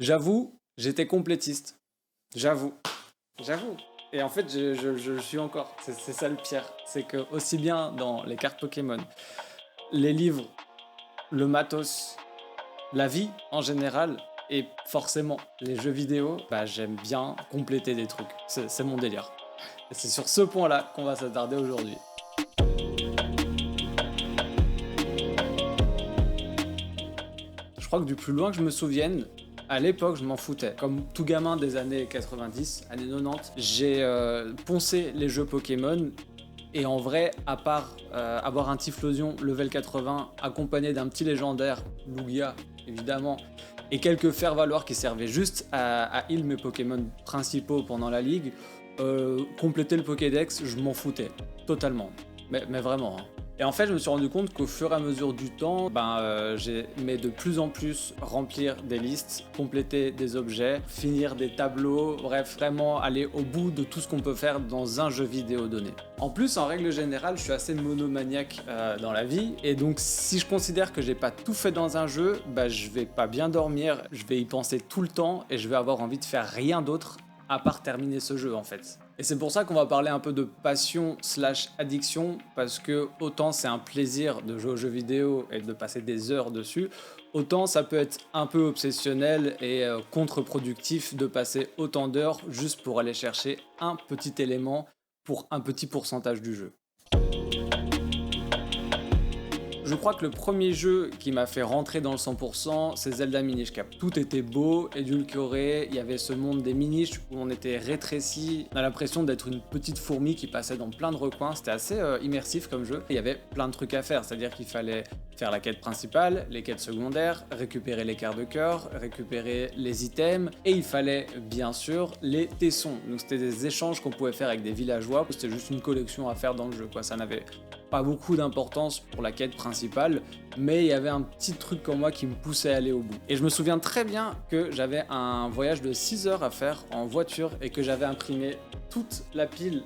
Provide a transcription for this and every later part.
J'avoue, j'étais complétiste. J'avoue. J'avoue. Et en fait, je le suis encore. C'est ça le pire. C'est que aussi bien dans les cartes Pokémon, les livres, le matos, la vie en général, et forcément les jeux vidéo, bah j'aime bien compléter des trucs. C'est mon délire. Et c'est sur ce point-là qu'on va s'attarder aujourd'hui. Je crois que du plus loin que je me souvienne, à l'époque, je m'en foutais. Comme tout gamin des années 90, années 90, j'ai poncé les jeux Pokémon. Et en vrai, à part avoir un Typhlosion level 80 accompagné d'un petit légendaire, Lugia évidemment, et quelques faire-valoir qui servaient juste à heal mes Pokémon principaux pendant la ligue, compléter le Pokédex, je m'en foutais totalement. Mais vraiment. Hein. Et en fait, je me suis rendu compte qu'au fur et à mesure du temps, j'aimais de plus en plus remplir des listes, compléter des objets, finir des tableaux, bref, vraiment aller au bout de tout ce qu'on peut faire dans un jeu vidéo donné. En plus, en règle générale, je suis assez monomaniaque dans la vie, et donc si je considère que j'ai pas tout fait dans un jeu, je vais pas bien dormir, je vais y penser tout le temps, et je vais avoir envie de faire rien d'autre à part terminer ce jeu en fait. Et c'est pour ça qu'on va parler un peu de passion slash addiction, parce que autant c'est un plaisir de jouer aux jeux vidéo et de passer des heures dessus, autant ça peut être un peu obsessionnel et contre-productif de passer autant d'heures juste pour aller chercher un petit élément pour un petit pourcentage du jeu. Je crois que le premier jeu qui m'a fait rentrer dans le 100%, c'est Zelda Minish Cap. Tout était beau, édulcoré, il y avait ce monde des Minish où on était rétréci, on a l'impression d'être une petite fourmi qui passait dans plein de recoins, c'était assez immersif comme jeu. Il y avait plein de trucs à faire, c'est-à-dire qu'il fallait faire la quête principale, les quêtes secondaires, récupérer les quarts de cœur, récupérer les items, et il fallait bien sûr les tessons. Donc c'était des échanges qu'on pouvait faire avec des villageois, c'était juste une collection à faire dans le jeu, quoi. Ça n'avait pas beaucoup d'importance pour la quête principale, mais il y avait un petit truc comme moi qui me poussait à aller au bout. Et je me souviens très bien que j'avais un voyage de 6 heures à faire en voiture et que j'avais imprimé toute la pile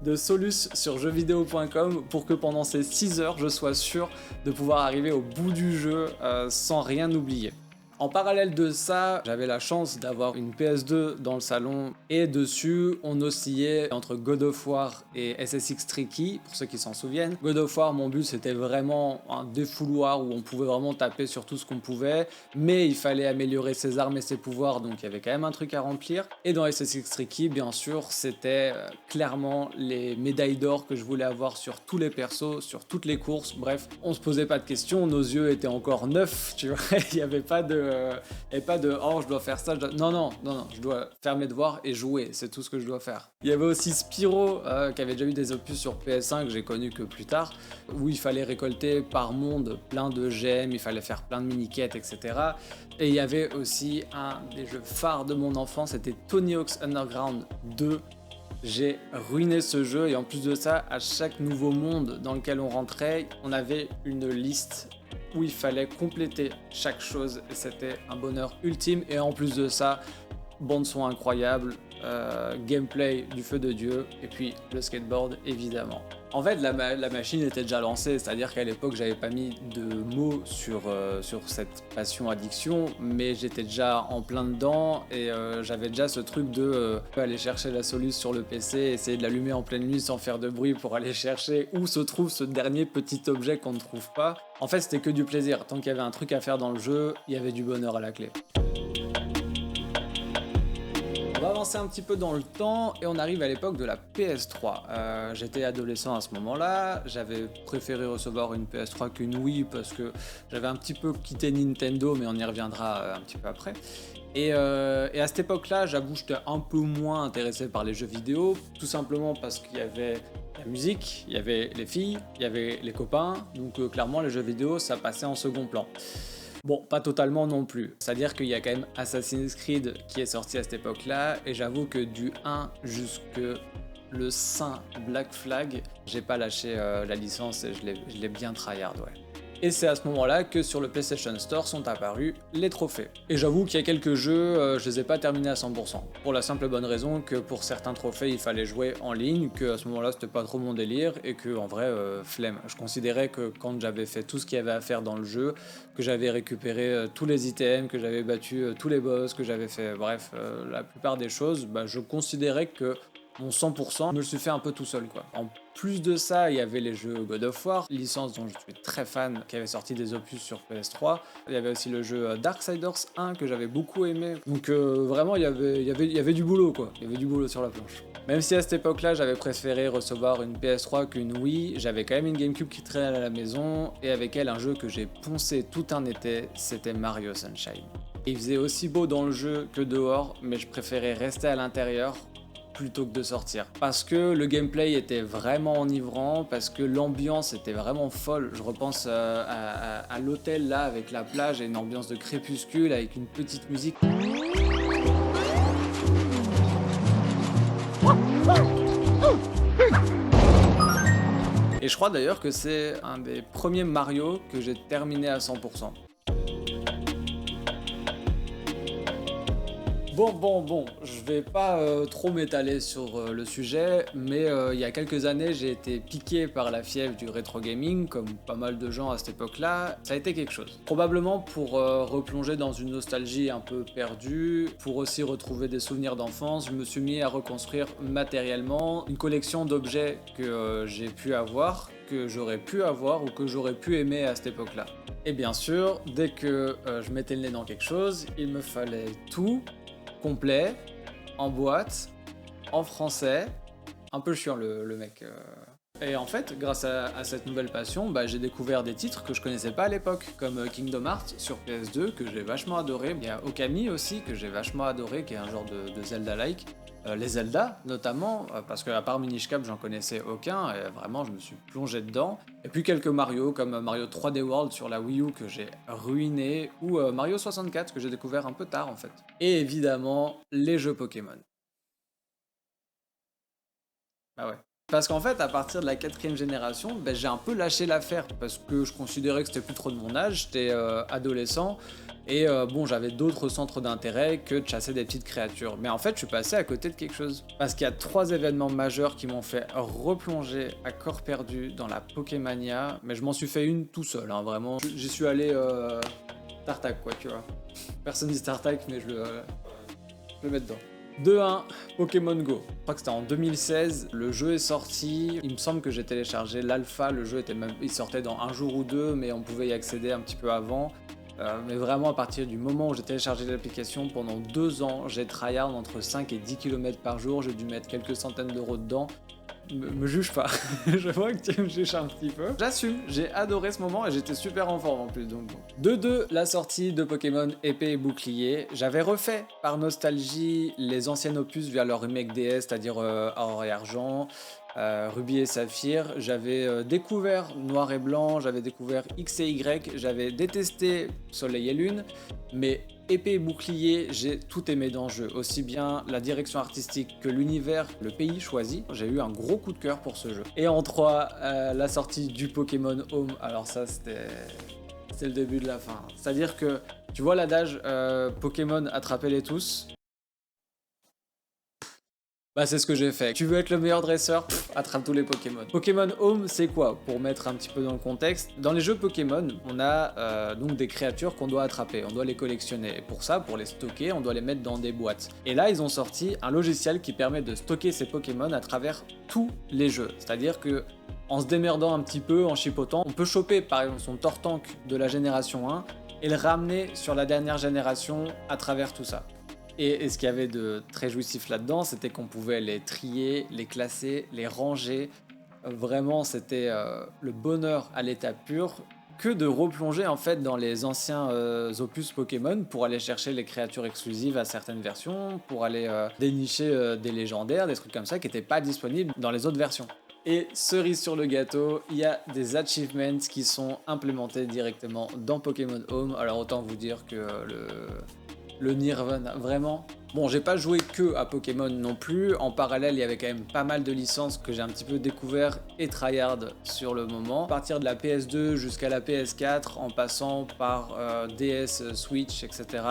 de Solus sur jeuxvideo.com pour que pendant ces 6 heures, je sois sûr de pouvoir arriver au bout du jeu sans rien oublier. En parallèle de ça, j'avais la chance d'avoir une PS2 dans le salon et dessus, on oscillait entre God of War et SSX Tricky, pour ceux qui s'en souviennent. God of War, mon but c'était vraiment un défouloir où on pouvait vraiment taper sur tout ce qu'on pouvait, mais il fallait améliorer ses armes et ses pouvoirs, donc il y avait quand même un truc à remplir. Et dans SSX Tricky, bien sûr, c'était clairement les médailles d'or que je voulais avoir sur tous les persos, sur toutes les courses, bref, on se posait pas de questions, nos yeux étaient encore neufs, tu vois, il n'y avait pas de... et pas de oh je dois faire ça, non, je dois faire mes devoirs et jouer, c'est tout ce que je dois faire. Il y avait aussi Spyro qui avait déjà eu des opus sur PS1 que j'ai connu que plus tard, où il fallait récolter par monde plein de gemmes, il fallait faire plein de mini-quêtes, etc. Et il y avait aussi un des jeux phares de mon enfance, c'était Tony Hawk's Underground 2. J'ai ruiné ce jeu et en plus de ça, à chaque nouveau monde dans lequel on rentrait, on avait une liste où il fallait compléter chaque chose et c'était un bonheur ultime. Et en plus de ça, bande son incroyable, gameplay du feu de Dieu et puis le skateboard évidemment. En fait, la machine était déjà lancée, c'est-à-dire qu'à l'époque, j'avais pas mis de mots sur cette passion addiction, mais j'étais déjà en plein dedans et j'avais déjà ce truc de aller chercher la soluce sur le PC, essayer de l'allumer en pleine nuit sans faire de bruit pour aller chercher où se trouve ce dernier petit objet qu'on ne trouve pas. En fait, c'était que du plaisir. Tant qu'il y avait un truc à faire dans le jeu, il y avait du bonheur à la clé. On va avancer un petit peu dans le temps et on arrive à l'époque de la PS3. J'étais adolescent à ce moment-là, j'avais préféré recevoir une PS3 qu'une Wii parce que j'avais un petit peu quitté Nintendo, mais on y reviendra un petit peu après. Et à cette époque-là, j'avoue, j'étais un peu moins intéressé par les jeux vidéo, tout simplement parce qu'il y avait la musique, il y avait les filles, il y avait les copains, donc clairement les jeux vidéo ça passait en second plan. Bon, pas totalement non plus. C'est-à-dire qu'il y a quand même Assassin's Creed qui est sorti à cette époque-là, et j'avoue que du 1 jusque le Saint Black Flag, j'ai pas lâché la licence et je l'ai bien tryhard, ouais. Et c'est à ce moment-là que sur le PlayStation Store sont apparus les trophées. Et j'avoue qu'il y a quelques jeux, je les ai pas terminés à 100%. Pour la simple et bonne raison que pour certains trophées, il fallait jouer en ligne, que à ce moment-là, c'était pas trop mon délire, et que en vrai, flemme. Je considérais que quand j'avais fait tout ce qu'il y avait à faire dans le jeu, que j'avais récupéré tous les items, que j'avais battu tous les boss, que j'avais fait, bref, la plupart des choses, bah, je considérais que mon 100% me le suis fait un peu tout seul, quoi. En plus de ça, il y avait les jeux God of War, licence dont je suis très fan, qui avait sorti des opus sur PS3. Il y avait aussi le jeu Darksiders 1 que j'avais beaucoup aimé. Donc vraiment, il y avait du boulot, quoi. Il y avait du boulot sur la planche. Même si à cette époque-là, j'avais préféré recevoir une PS3 qu'une Wii, j'avais quand même une GameCube qui traînait à la maison, et avec elle, un jeu que j'ai poncé tout un été, c'était Mario Sunshine. Il faisait aussi beau dans le jeu que dehors, mais je préférais rester à l'intérieur plutôt que de sortir. Parce que le gameplay était vraiment enivrant, parce que l'ambiance était vraiment folle. Je repense à l'hôtel là, avec la plage et une ambiance de crépuscule, avec une petite musique. Et je crois d'ailleurs que c'est un des premiers Mario que j'ai terminé à 100%. Bon, je vais pas trop m'étaler sur le sujet, mais il y a quelques années, j'ai été piqué par la fièvre du rétro gaming, comme pas mal de gens à cette époque-là. Ça a été quelque chose. Probablement pour replonger dans une nostalgie un peu perdue, pour aussi retrouver des souvenirs d'enfance, je me suis mis à reconstruire matériellement une collection d'objets que j'ai pu avoir, que j'aurais pu avoir ou que j'aurais pu aimer à cette époque-là. Et bien sûr, dès que je mettais le nez dans quelque chose, il me fallait tout complet, en boîte, en français, un peu chiant le mec. Et en fait, grâce à cette nouvelle passion, bah, j'ai découvert des titres que je connaissais pas à l'époque, comme Kingdom Hearts sur PS2, que j'ai vachement adoré. Il y a Okami aussi, que j'ai vachement adoré, qui est un genre de Zelda-like. Les Zelda, notamment, parce qu'à part Minish Cap, j'en connaissais aucun, et vraiment, je me suis plongé dedans. Et puis quelques Mario, comme Mario 3D World sur la Wii U, que j'ai ruiné, ou Mario 64, que j'ai découvert un peu tard, en fait. Et évidemment, les jeux Pokémon. Ah ouais. Parce qu'en fait, à partir de la 4ème génération, ben, j'ai un peu lâché l'affaire, parce que je considérais que c'était plus trop de mon âge, j'étais adolescent, et bon, j'avais d'autres centres d'intérêt que de chasser des petites créatures. Mais en fait, je suis passé à côté de quelque chose. Parce qu'il y a 3 événements majeurs qui m'ont fait replonger à corps perdu dans la Pokémania, mais je m'en suis fait une tout seul, hein, vraiment. J'y suis allé Tartac, quoi, tu vois. Personne dit Tartac, mais je le mets dedans. 2-1, Pokémon Go. Je crois que c'était en 2016, le jeu est sorti, il me semble que j'ai téléchargé l'alpha, le jeu il sortait dans un jour ou deux, mais on pouvait y accéder un petit peu avant. Mais vraiment à partir du moment où j'ai téléchargé l'application, pendant 2 ans, j'ai tryhard entre 5 et 10 km par jour, j'ai dû mettre quelques centaines d'euros dedans. Me juge pas, je vois que tu me juges un petit peu. J'assume, j'ai adoré ce moment et j'étais super en forme en plus. Donc bon. 2-2, la sortie de Pokémon épée et bouclier. J'avais refait par nostalgie les anciennes opus via leur remake DS, c'est-à-dire or et argent, Ruby et Saphir. J'avais découvert Noir et Blanc, j'avais découvert X et Y, j'avais détesté Soleil et Lune, mais épée et bouclier, j'ai tout aimé dans le jeu, aussi bien la direction artistique que l'univers, le pays choisi. J'ai eu un gros coup de cœur pour ce jeu. Et en 3, la sortie du Pokémon Home. Alors ça, c'était le début de la fin. C'est-à-dire que, tu vois l'adage Pokémon attrapez-les tous. Bah c'est ce que j'ai fait. Tu veux être le meilleur dresseur? Attrape tous les Pokémon. Pokémon Home, c'est quoi? Pour mettre un petit peu dans le contexte, dans les jeux Pokémon, on a donc des créatures qu'on doit attraper, on doit les collectionner. Et pour ça, pour les stocker, on doit les mettre dans des boîtes. Et là, ils ont sorti un logiciel qui permet de stocker ces Pokémon à travers tous les jeux. C'est-à-dire que en se démerdant un petit peu, en chipotant, on peut choper par exemple son Tortank de la génération 1 et le ramener sur la dernière génération à travers tout ça. Et ce qu'il y avait de très jouissif là-dedans, c'était qu'on pouvait les trier, les classer, les ranger. Vraiment, c'était le bonheur à l'état pur que de replonger en fait dans les anciens opus Pokémon pour aller chercher les créatures exclusives à certaines versions, pour aller dénicher des légendaires, des trucs comme ça qui n'étaient pas disponibles dans les autres versions. Et cerise sur le gâteau, il y a des achievements qui sont implémentés directement dans Pokémon Home. Alors autant vous dire que le Nirvana, vraiment, Bon, j'ai pas joué que à Pokémon non plus, en parallèle il y avait quand même pas mal de licences que j'ai un petit peu découvert et tryhard sur le moment. À partir de la PS2 jusqu'à la PS4, en passant par DS, Switch, etc.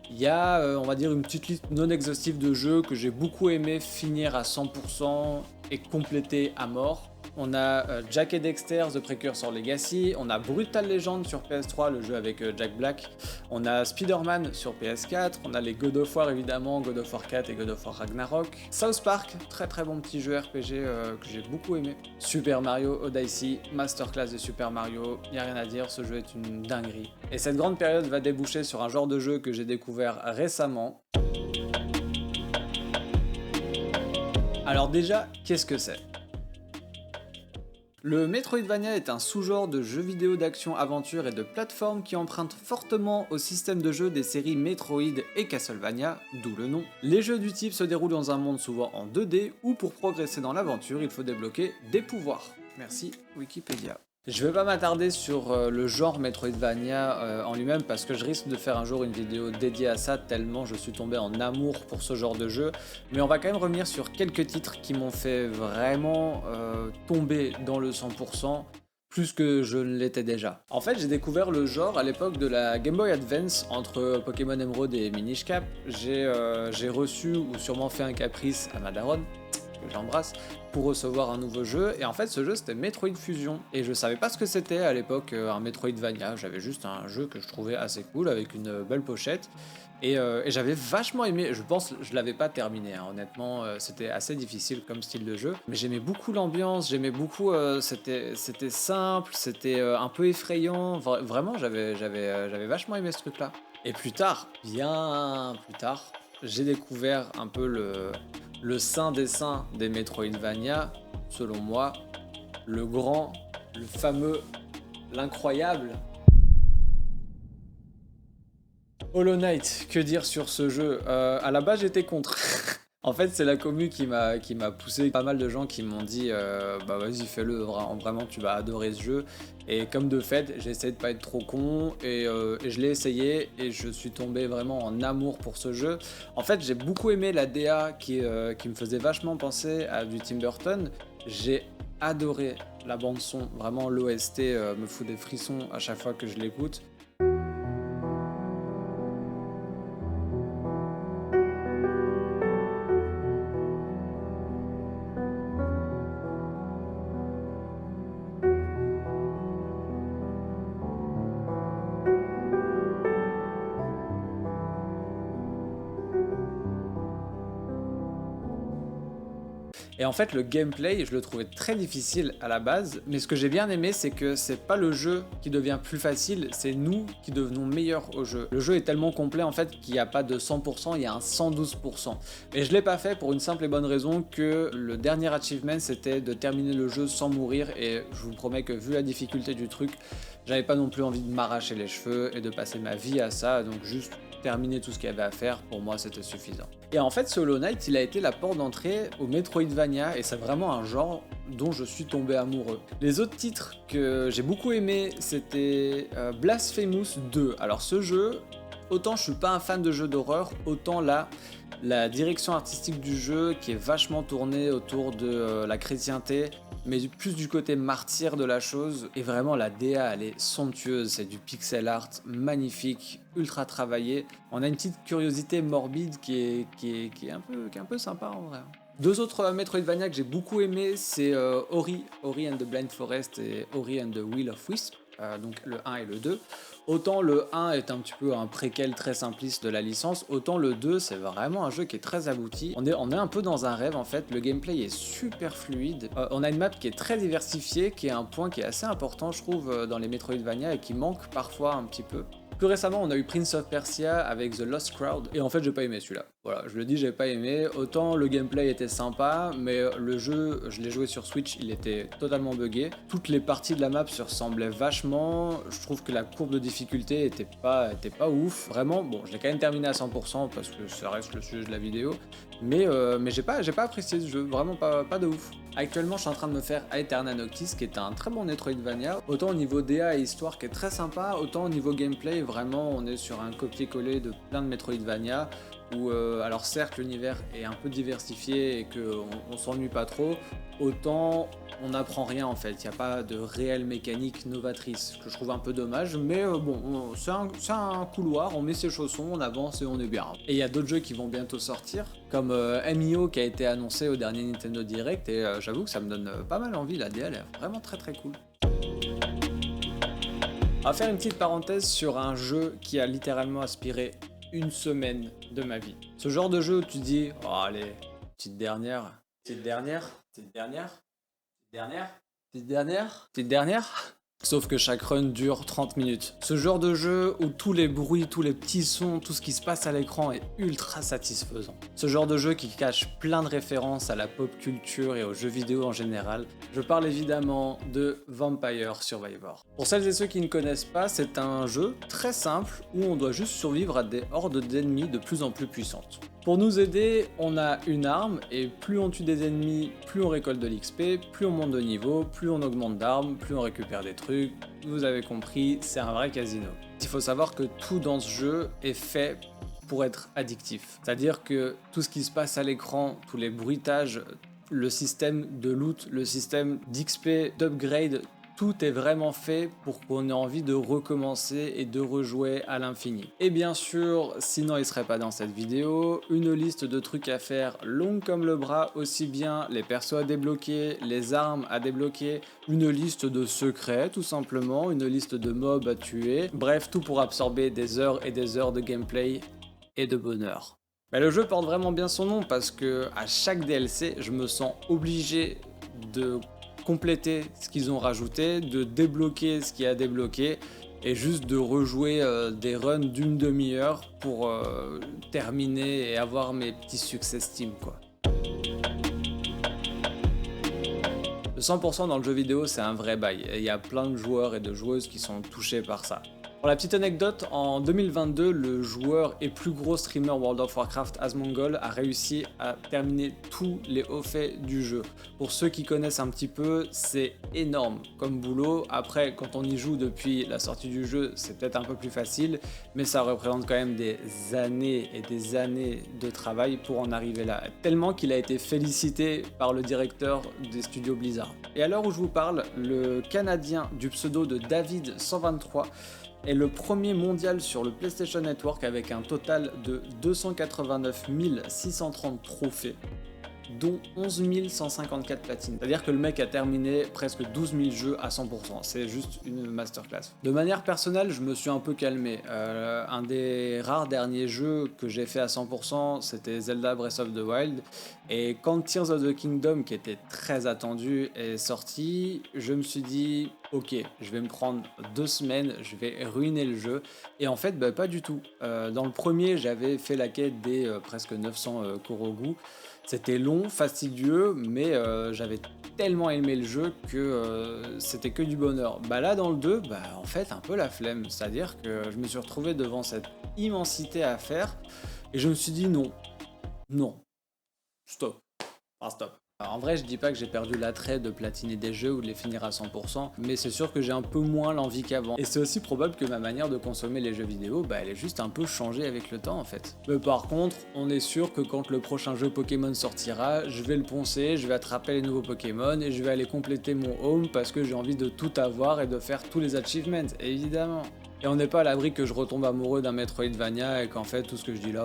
Il y a, on va dire, une petite liste non exhaustive de jeux que j'ai beaucoup aimé finir à 100% et compléter à mort. On a Jack et Dexter, The Precursor Legacy, on a Brutal Legend sur PS3, le jeu avec Jack Black, on a Spider-Man sur PS4, on a les God of War évidemment, God of War 4 et God of War Ragnarok, South Park, très très bon petit jeu RPG que j'ai beaucoup aimé, Super Mario Odyssey, Masterclass de Super Mario, y a rien à dire, ce jeu est une dinguerie. Et cette grande période va déboucher sur un genre de jeu que j'ai découvert récemment. Alors déjà, qu'est-ce que c'est ? Le Metroidvania est un sous-genre de jeu vidéo d'action-aventure et de plateforme qui emprunte fortement au système de jeu des séries Metroid et Castlevania, d'où le nom. Les jeux du type se déroulent dans un monde souvent en 2D où pour progresser dans l'aventure, il faut débloquer des pouvoirs. Merci Wikipédia. Je vais pas m'attarder sur le genre Metroidvania en lui-même parce que je risque de faire un jour une vidéo dédiée à ça tellement je suis tombé en amour pour ce genre de jeu, mais on va quand même revenir sur quelques titres qui m'ont fait vraiment tomber dans le 100%, plus que je ne l'étais déjà. En fait, j'ai découvert le genre à l'époque de la Game Boy Advance entre Pokémon Emerald et Minish Cap. J'ai reçu ou sûrement fait un caprice à ma daronne, que j'embrasse, pour recevoir un nouveau jeu, et en fait ce jeu c'était Metroid Fusion, et je savais pas ce que c'était à l'époque un Metroidvania, j'avais juste un jeu que je trouvais assez cool avec une belle pochette, et j'avais vachement aimé, je pense je l'avais pas terminé, hein, honnêtement c'était assez difficile comme style de jeu, mais j'aimais beaucoup l'ambiance, j'aimais beaucoup, c'était simple, c'était un peu effrayant, vraiment j'avais vachement aimé ce truc là. Et plus tard, bien plus tard, j'ai découvert un peu le saint des saints des Metroidvania, selon moi, le grand, le fameux, l'incroyable Hollow Knight. Que dire sur ce jeu ? À la base j'étais contre. En fait c'est la commu qui m'a poussé, pas mal de gens qui m'ont dit bah vas-y fais-le, vraiment tu vas adorer ce jeu. Et comme de fait j'ai essayé de pas être trop con et je l'ai essayé et je suis tombé vraiment en amour pour ce jeu. En fait j'ai beaucoup aimé la DA qui me faisait vachement penser à du Tim Burton. J'ai adoré la bande son, vraiment l'OST me fout des frissons à chaque fois que je l'écoute. Et en fait, le gameplay, je le trouvais très difficile à la base, mais ce que j'ai bien aimé, c'est que c'est pas le jeu qui devient plus facile, c'est nous qui devenons meilleurs au jeu. Le jeu est tellement complet en fait qu'il n'y a pas de 100%, il y a un 112%. Et je l'ai pas fait pour une simple et bonne raison que le dernier achievement, c'était de terminer le jeu sans mourir, et je vous promets que vu la difficulté du truc, j'avais pas non plus envie de m'arracher les cheveux et de passer ma vie à ça, donc juste terminer tout ce qu'il y avait à faire, pour moi c'était suffisant. Et en fait ce Hollow Knight il a été la porte d'entrée au Metroidvania, et c'est vraiment un genre dont je suis tombé amoureux. Les autres titres que j'ai beaucoup aimé c'était Blasphemous 2. Alors ce jeu, autant je suis pas un fan de jeux d'horreur, autant là la direction artistique du jeu qui est vachement tournée autour de la chrétienté, mais plus du côté martyr de la chose, et vraiment la DA elle est somptueuse, c'est du pixel art magnifique, ultra travaillé. On a une petite curiosité morbide qui est un peu sympa en vrai. Deux autres Metroidvania que j'ai beaucoup aimé, c'est Ori and the Blind Forest et Ori and the Will of Wisp, donc le 1 et le 2. Autant le 1 est un petit peu un préquel très simpliste de la licence, autant le 2 c'est vraiment un jeu qui est très abouti. On est un peu dans un rêve en fait, le gameplay est super fluide. On a une map qui est très diversifiée, qui est un point qui est assez important je trouve dans les Metroidvania et qui manque parfois un petit peu. Plus récemment, on a eu Prince of Persia avec The Lost Crowd, et en fait, j'ai pas aimé celui-là. Voilà, je le dis, j'ai pas aimé. Autant le gameplay était sympa, mais le jeu, je l'ai joué sur Switch, il était totalement buggé. Toutes les parties de la map se ressemblaient vachement. Je trouve que la courbe de difficulté était pas ouf. Vraiment, bon, je l'ai quand même terminé à 100% parce que ça reste le sujet de la vidéo. Mais j'ai pas apprécié ce jeu, vraiment pas de ouf. Actuellement, je suis en train de me faire Aeterna Noctis, qui est un très bon Metroidvania, autant au niveau DA et histoire qui est très sympa, autant au niveau gameplay, vraiment on est sur un copier-coller de plein de Metroidvania où alors certes l'univers est un peu diversifié et qu'on s'ennuie pas trop, autant on n'apprend rien en fait, il n'y a pas de réelle mécanique novatrice, ce que je trouve un peu dommage, mais bon, c'est un couloir, on met ses chaussons, on avance et on est bien. Et il y a d'autres jeux qui vont bientôt sortir, comme MIO qui a été annoncé au dernier Nintendo Direct, et j'avoue que ça me donne pas mal envie, la DA elle est vraiment très cool. On va faire une petite parenthèse sur un jeu qui a littéralement aspiré une semaine de ma vie. Ce genre de jeu où tu dis, oh allez, petite dernière. Sauf que chaque run dure 30 minutes. Ce genre de jeu où tous les bruits, tous les petits sons, tout ce qui se passe à l'écran est ultra satisfaisant. Ce genre de jeu qui cache plein de références à la pop culture et aux jeux vidéo en général. Je parle évidemment de Vampire Survivor. Pour celles et ceux qui ne connaissent pas, c'est un jeu très simple où on doit juste survivre à des hordes d'ennemis de plus en plus puissantes. Pour nous aider, on a une arme et plus on tue des ennemis, plus on récolte de l'XP, plus on monte de niveau, plus on augmente d'armes, plus on récupère des trucs. Vous avez compris, c'est un vrai casino. Il faut savoir que tout dans ce jeu est fait pour être addictif. C'est-à-dire que tout ce qui se passe à l'écran, tous les bruitages, le système de loot, le système d'XP, d'upgrade, tout est vraiment fait pour qu'on ait envie de recommencer et de rejouer à l'infini. Et bien sûr, sinon il serait pas dans cette vidéo, une liste de trucs à faire longue comme le bras, aussi bien les persos à débloquer, les armes à débloquer, une liste de secrets tout simplement, une liste de mobs à tuer, bref tout pour absorber des heures et des heures de gameplay et de bonheur. Mais le jeu porte vraiment bien son nom parce que à chaque DLC, je me sens obligé de compléter ce qu'ils ont rajouté, de débloquer ce qu'il y a à débloquer et juste de rejouer des runs d'une demi-heure pour terminer et avoir mes petits succès Steam quoi. Le 100% dans le jeu vidéo c'est un vrai bail et il y a plein de joueurs et de joueuses qui sont touchés par ça. Pour la petite anecdote, en 2022, le joueur et plus gros streamer World of Warcraft Asmongold a réussi à terminer tous les hauts faits du jeu. Pour ceux qui connaissent un petit peu, c'est énorme comme boulot. Après, quand on y joue depuis la sortie du jeu, c'est peut-être un peu plus facile, mais ça représente quand même des années et des années de travail pour en arriver là. Tellement qu'il a été félicité par le directeur des studios Blizzard. Et à l'heure où je vous parle, le Canadien du pseudo de David123 est le premier mondial sur le PlayStation Network avec un total de 289 630 trophées, dont 11 154 platines. C'est-à-dire que le mec a terminé presque 12 000 jeux à 100%, c'est juste une masterclass. De manière personnelle, je me suis un peu calmé. Un des rares derniers jeux que j'ai fait à 100%, c'était Zelda Breath of the Wild. Et quand Tears of the Kingdom, qui était très attendu, est sorti, je me suis dit, ok, je vais me prendre 2 semaines, je vais ruiner le jeu. Et en fait, pas du tout. Dans le premier, j'avais fait la quête des presque 900 Korogu. C'était long, fastidieux, mais j'avais tellement aimé le jeu que c'était que du bonheur. Là, dans le 2, en fait, un peu la flemme. C'est-à-dire que je me suis retrouvé devant cette immensité à faire et je me suis dit non, stop. Alors, en vrai, je dis pas que j'ai perdu l'attrait de platiner des jeux ou de les finir à 100%, mais c'est sûr que j'ai un peu moins l'envie qu'avant. Et c'est aussi probable que ma manière de consommer les jeux vidéo, elle est juste un peu changée avec le temps en fait. Mais par contre, on est sûr que quand le prochain jeu Pokémon sortira, je vais le poncer, je vais attraper les nouveaux Pokémon et je vais aller compléter mon home parce que j'ai envie de tout avoir et de faire tous les achievements, évidemment. Et on n'est pas à l'abri que je retombe amoureux d'un Metroidvania et qu'en fait tout ce que je dis là...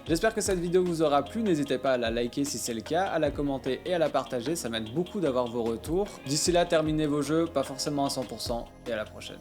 J'espère que cette vidéo vous aura plu, n'hésitez pas à la liker si c'est le cas, à la commenter et à la partager, ça m'aide beaucoup d'avoir vos retours. D'ici là, terminez vos jeux, pas forcément à 100%, et à la prochaine.